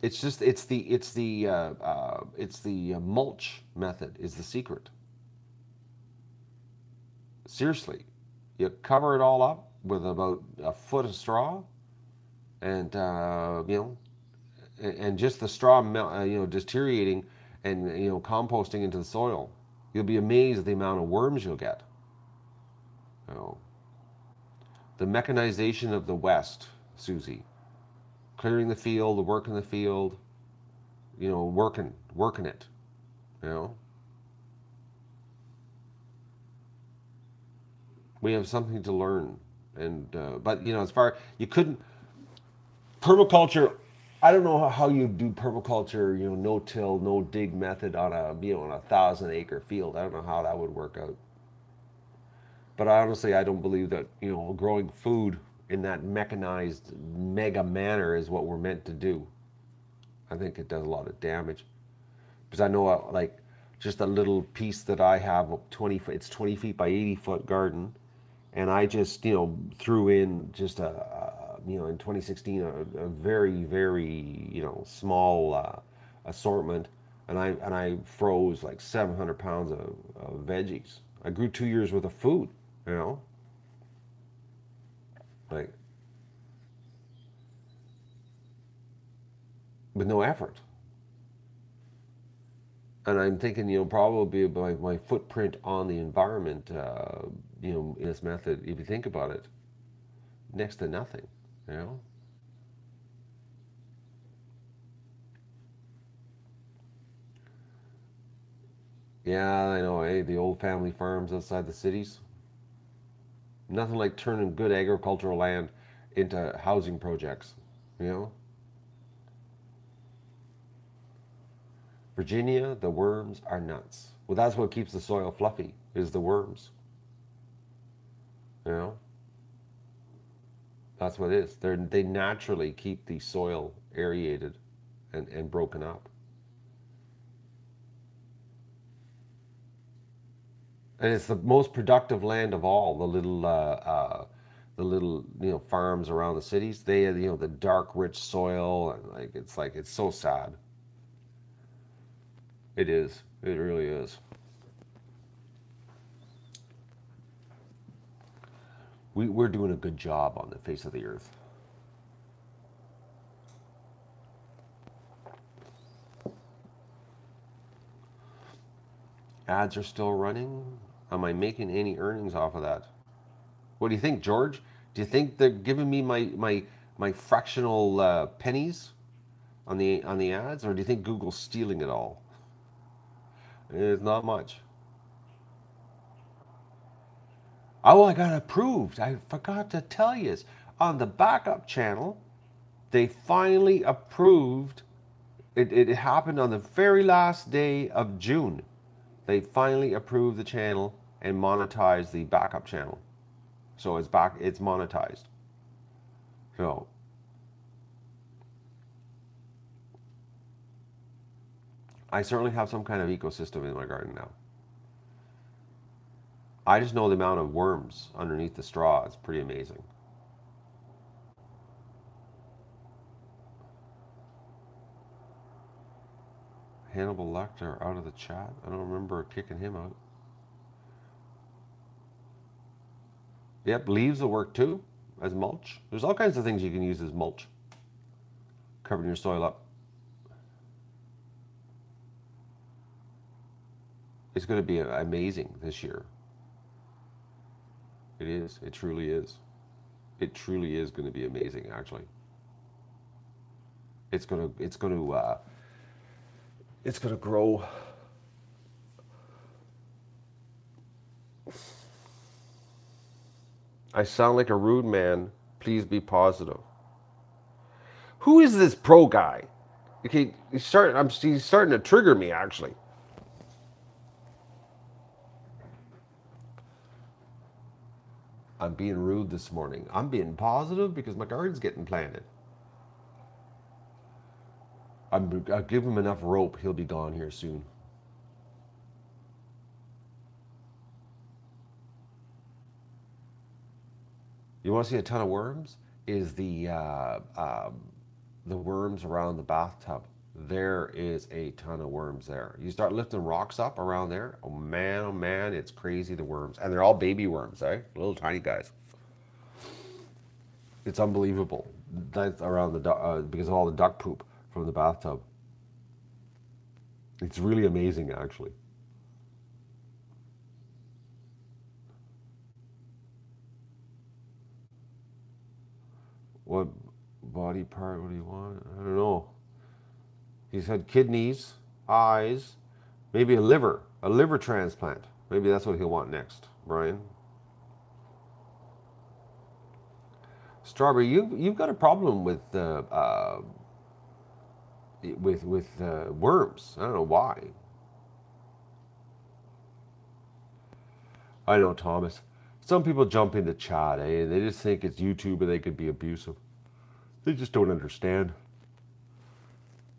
A: It's the mulch method is the secret. Seriously, you cover it all up with about a foot of straw, and and just the straw, deteriorating and composting into the soil. You'll be amazed at the amount of worms you'll get. The mechanization of the West, Susie, clearing the field, the work in the field, working it, We have something to learn, and but as far you couldn't permaculture. I don't know how you do permaculture, no till, no dig method on a 1,000-acre field. I don't know how that would work out. But honestly, I don't believe that growing food in that mechanized mega manner is what we're meant to do. I think it does a lot of damage because I know like just a little piece that I have 20 feet. It's 20 feet by 80-foot garden. And I just, threw in just in 2016, a very, very, small assortment, and I froze like 700 pounds of veggies. I grew 2 years worth of food, like with no effort. And I'm thinking, probably my footprint on the environment, in this method, if you think about it, next to nothing, Yeah, I know, the old family farms outside the cities. Nothing like turning good agricultural land into housing projects, Virginia, the worms are nuts. Well, that's what keeps the soil fluffy, is the worms. That's what it is. They naturally keep the soil aerated and broken up. And it's the most productive land of all. The little farms around the cities. They have the dark, rich soil, and it's so sad. It is. It really is. We're doing a good job on the face of the earth. Ads are still running. Am I making any earnings off of that? What do you think, George? Do you think they're giving me my fractional pennies on the ads, or do you think Google's stealing it all? It's not much. Oh, I got approved. I forgot to tell you. On the backup channel, they finally approved, it happened on the very last day of June. They finally approved the channel and monetized the backup channel. So it's monetized. So I certainly have some kind of ecosystem in my garden now. I just know the amount of worms underneath the straw. It's pretty amazing. Hannibal Lecter out of the chat. I don't remember kicking him out. Yep, leaves will work too as mulch. There's all kinds of things you can use as mulch. Covering your soil up. It's going to be amazing this year. It is. It truly is. It truly is going to be amazing, actually. It's going to grow. I sound like a rude man. Please be positive. Who is this pro guy? Okay, he's starting to trigger me, actually. I'm being rude this morning. I'm being positive because my garden's getting planted. I'll give him enough rope. He'll be gone here soon. You want to see a ton of worms? Is the worms around the bathtub. There is a ton of worms there. You start lifting rocks up around there. Oh man, it's crazy, the worms. And they're all baby worms, eh? Little tiny guys. It's unbelievable. That's around the because of all the duck poop from the bathtub. It's really amazing, actually. What body part would he want? I don't know. He said kidneys, eyes, maybe a liver transplant. Maybe that's what he'll want next, Brian. Strawberry, you've got a problem with worms. I don't know why. I know, Thomas. Some people jump into chat, and they just think it's YouTube and they could be abusive. They just don't understand.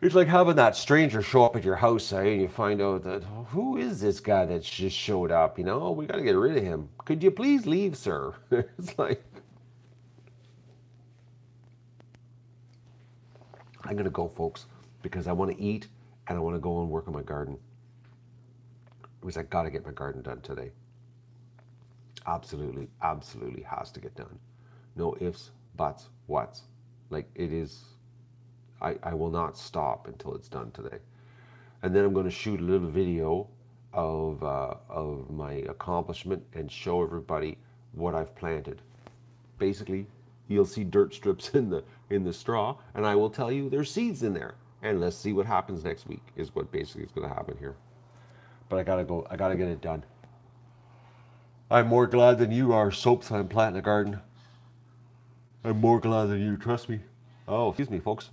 A: It's like having that stranger show up at your house, and you find out that, who is this guy that just showed up? You know, we got to get rid of him. Could you please leave, sir? It's like, I'm going to go, folks, because I want to eat and I want to go and work on my garden. Because I got to get my garden done today. Absolutely, absolutely has to get done. No ifs, buts, whats. Like, it is, I will not stop until it's done today. And then I'm going to shoot a little video of my accomplishment and show everybody what I've planted. Basically, you'll see dirt strips in the straw, and I will tell you there's seeds in there. And let's see what happens next week is what basically is going to happen here. But I gotta get it done. I'm more glad than you are, Soaps, I'm planting a garden. I'm more glad than you, trust me. Oh, excuse me, folks.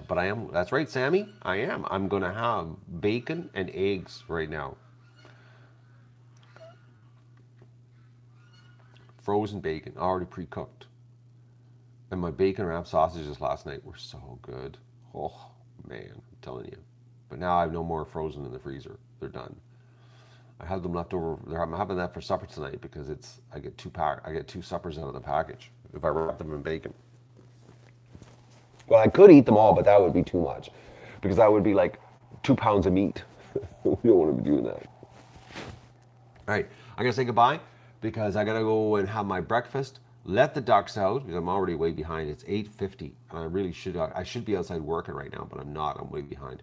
A: But I am, that's right, Sammy, I am. I'm gonna have bacon and eggs right now. Frozen bacon, already pre-cooked. And my bacon wrapped sausages last night were so good. Oh, man, I'm telling you. But now I have no more frozen in the freezer. They're done. I had them left over. I'm having that for supper tonight because I get two suppers out of the package if I wrap them in bacon. Well, I could eat them all, but that would be too much because that would be like 2 pounds of meat. We don't want to be doing that. All right, I'm gonna say goodbye because I gotta go and have my breakfast. Let the ducks out because I'm already way behind. It's 8:50, and I should be outside working right now, but I'm not. I'm way behind.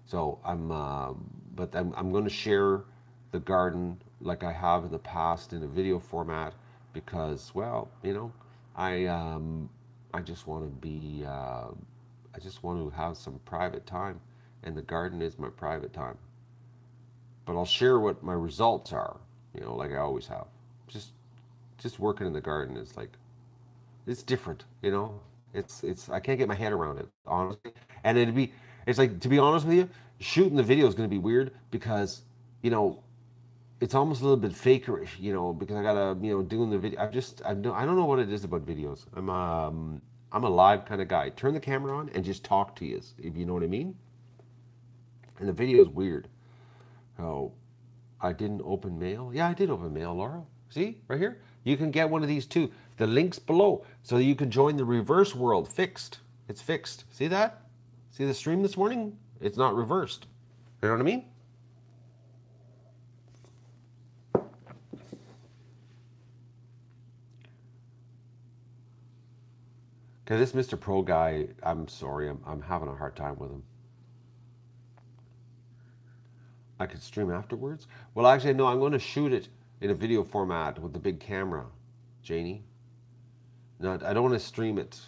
A: So I'm going to share the garden like I have in the past in a video format because, well, you know, I just want to be, I just want to have some private time, and the garden is my private time. But I'll share what my results are, you know, like I always have. Just working in the garden is like It's different, you know. It's I can't get my head around it, honestly. And it's like, to be honest with you, shooting the video is going to be weird because, you know, it's almost a little bit fakerish, you know, because I gotta, you know, doing the video. I don't know what it is about videos. I'm a live kind of guy. Turn the camera on and just talk to you, if you know what I mean. And the video is weird. Oh, I didn't open mail. Yeah, I did open mail, Laura. See, right here. You can get one of these too. The link's below, so you can join the reverse world. Fixed. It's fixed. See that? See the stream this morning? It's not reversed. You know what I mean? Okay, this Mr. Pro guy, I'm sorry, I'm having a hard time with him. I could stream afterwards? Well, actually, no, I'm going to shoot it in a video format with the big camera, Janie. No, I don't want to stream it.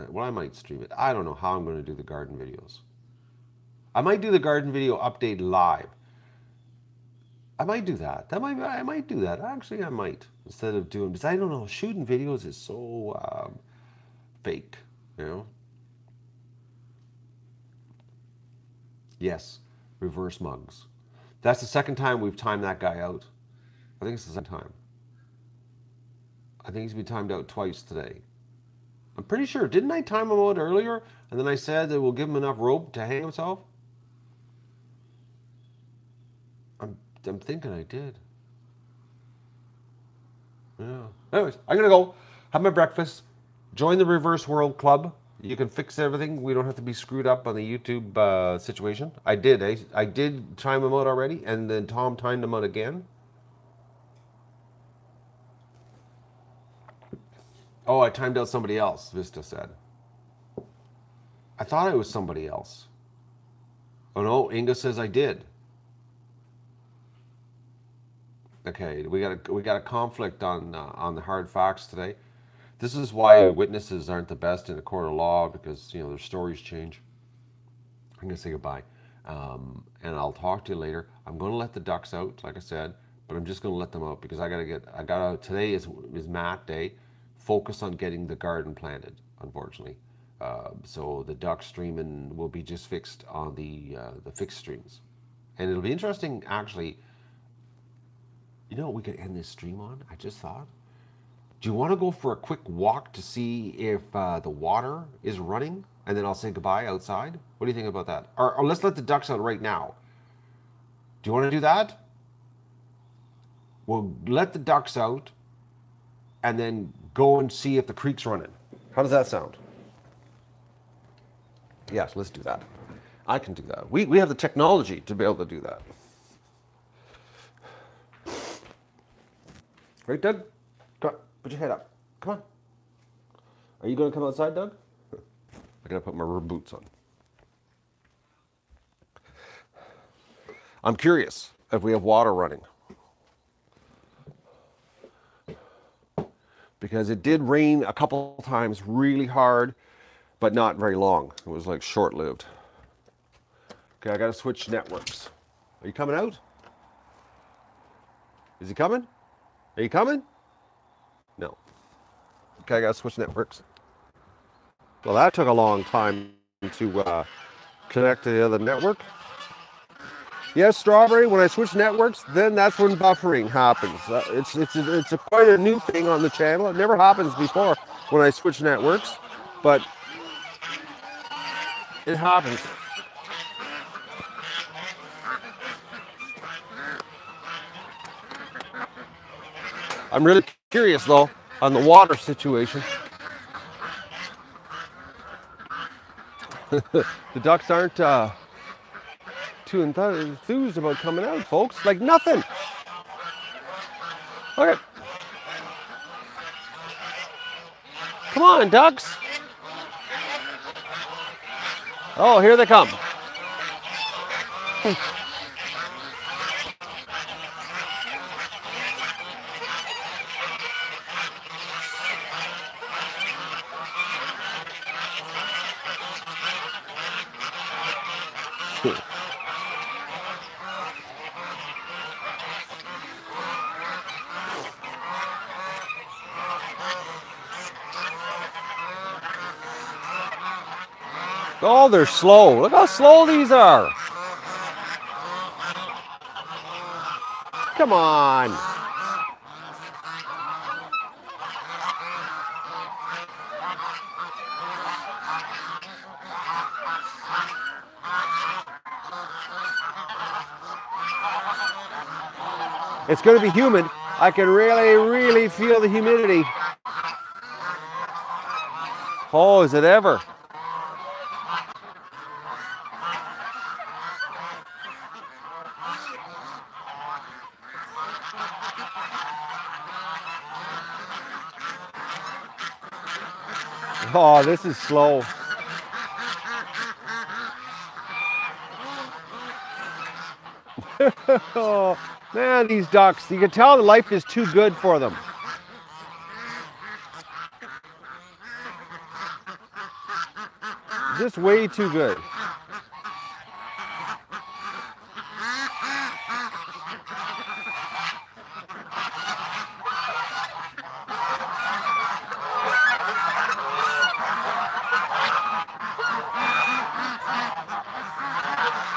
A: Well, I might stream it. I don't know how I'm going to do the garden videos. I might do the garden video update live. I might do that. I might do that. Actually, I might. Instead of doing, because I don't know, shooting videos is so fake, you know? Yes, reverse mugs. That's the second time we've timed that guy out. I think it's the second time. I think he's been timed out twice today. I'm pretty sure. Didn't I time him out earlier? And then I said that we'll give him enough rope to hang himself? I'm thinking I did. Yeah. Anyways, I'm going to go have my breakfast. Join the Reverse World Club. You can fix everything. We don't have to be screwed up on the YouTube situation. I did time him out already, and then Tom timed him out again. Oh, I timed out somebody else, Vista said. I thought it was somebody else. Oh no, Inga says I did. Okay, we got a conflict on the hard facts today. This is why witnesses aren't the best in a court of law, because, you know, their stories change. I'm gonna say goodbye, and I'll talk to you later. I'm gonna let the ducks out, like I said, but I'm just gonna let them out because today is mat day. Focus on getting the garden planted, unfortunately. So the duck streaming will be just fixed on the fixed streams, and it'll be interesting actually. You know what we could end this stream on? I just thought. Do you want to go for a quick walk to see if the water is running, and then I'll say goodbye outside? What do you think about that? Or let's let the ducks out right now. Do you want to do that? We'll let the ducks out, and then go and see if the creek's running. How does that sound? Yes, let's do that. I can do that. We have the technology to be able to do that. Right, Doug? Come on, put your head up. Come on. Are you going to come outside, Doug? I gotta put my rubber boots on. I'm curious if we have water running. Because it did rain a couple times really hard, but not very long. It was like short-lived. Okay, I gotta switch networks. Are you coming out? Is he coming? Are you coming? No. Okay, I gotta switch networks. Well, that took a long time to connect to the other network. Yes, Strawberry, when I switch networks, then that's when buffering happens. It's quite a new thing on the channel. It never happens before when I switch networks, but it happens. I'm really curious, though, on the water situation. The ducks aren't too enthused about coming out, folks. Like nothing. Okay. Come on, ducks. Oh, here they come. Oh, they're slow. Look how slow these are. Come on. It's going to be humid. I can really feel the humidity. Oh, is it ever? Oh, this is slow. Oh, man, these ducks, you can tell the life is too good for them. Just way too good.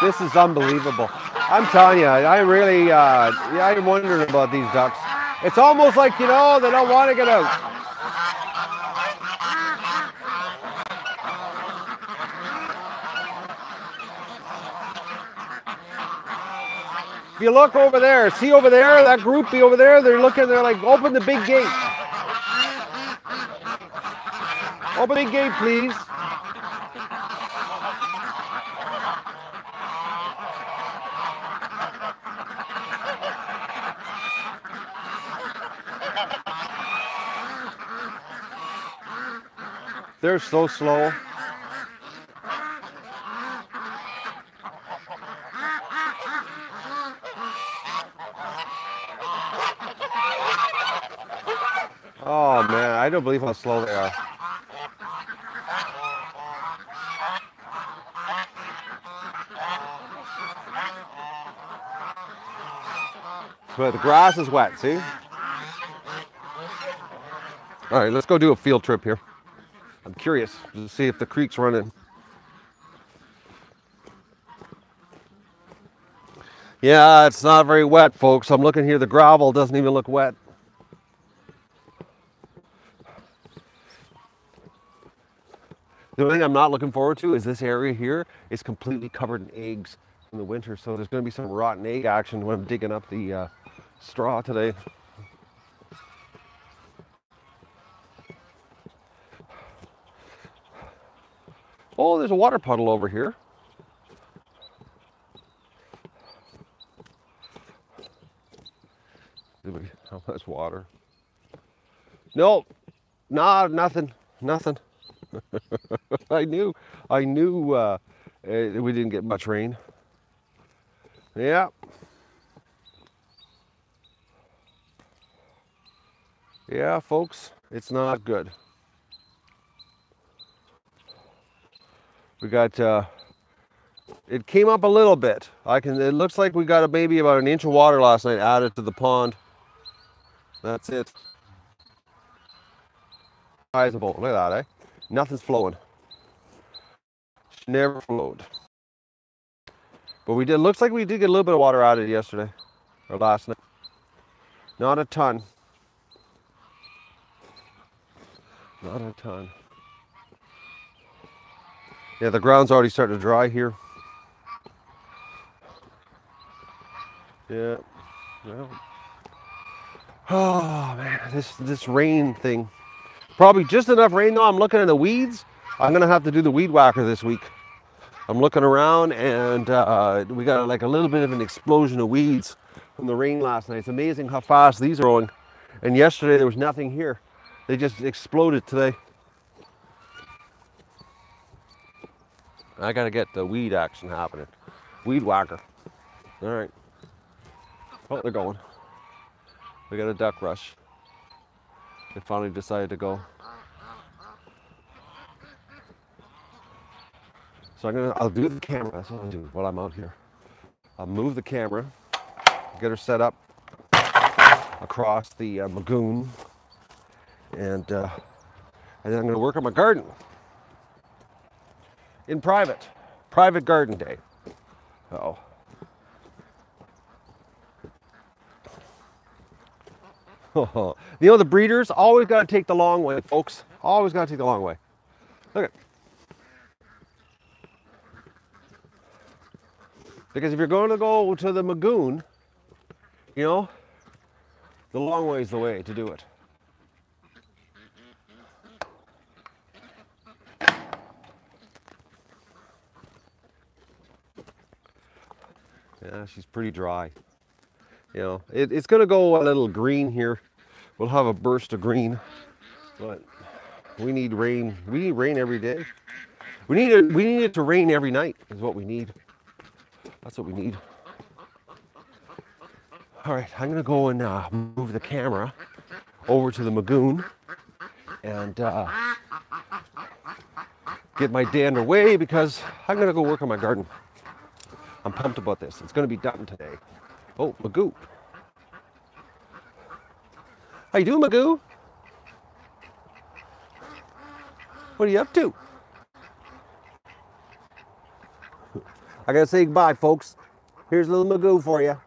A: This is unbelievable. I'm telling you, I'm wondering about these ducks. It's almost like, you know, they don't want to get out. If you look over there, see over there, that groupie over there, they're looking, they're like, open the big gate. Open the gate, please. They're so slow. Oh man, I don't believe how slow they are. But the grass is wet, see? All right, let's go do a field trip here. I'm curious to see if the creek's running. Yeah, it's not very wet, folks. I'm looking here, the gravel doesn't even look wet. The only thing I'm not looking forward to is this area here is completely covered in eggs in the winter. So there's going to be some rotten egg action when I'm digging up the straw today. Oh, there's a water puddle over here. How much water? No, nah, nothing. I knew we didn't get much rain. Yeah. Yeah, folks, it's not good. We got, it came up a little bit. It looks like we got maybe about an inch of water last night added to the pond. That's it. Sizable. Look at that, eh? Nothing's flowing. Never flowed. But we did, looks like we did get a little bit of water added yesterday, or last night. Not a ton. Not a ton. Yeah, the ground's already starting to dry here. Yeah. Well. Oh man, this rain thing. Probably just enough rain though. I'm looking at the weeds. I'm gonna have to do the weed whacker this week. I'm looking around and we got like a little bit of an explosion of weeds from the rain last night. It's amazing how fast these are going. And yesterday there was nothing here. They just exploded today. I gotta get the weed action happening. Weed whacker. All right. Oh, they're going. We got a duck rush. They finally decided to go. So I'll do the camera. That's what I'll do while I'm out here. I'll move the camera, get her set up across the lagoon, and then I'm gonna work on my garden. in private garden day. Oh. You know, the breeders always got to take the long way, folks. Always got to take the long way. Look at. Because if you're going to go to the Magoon, you know, the long way is the way to do it. Yeah, she's pretty dry. You know, it's going to go a little green here. We'll have a burst of green, but we need rain. We need rain every day. We need it to rain every night is what we need. That's what we need. All right, I'm going to go and move the camera over to the Magoon and get my day underway because I'm going to go work on my garden. I'm pumped about this. It's going to be done today. Oh, Magoo. How you doing, Magoo? What are you up to? I gotta say goodbye, folks. Here's a little Magoo for you.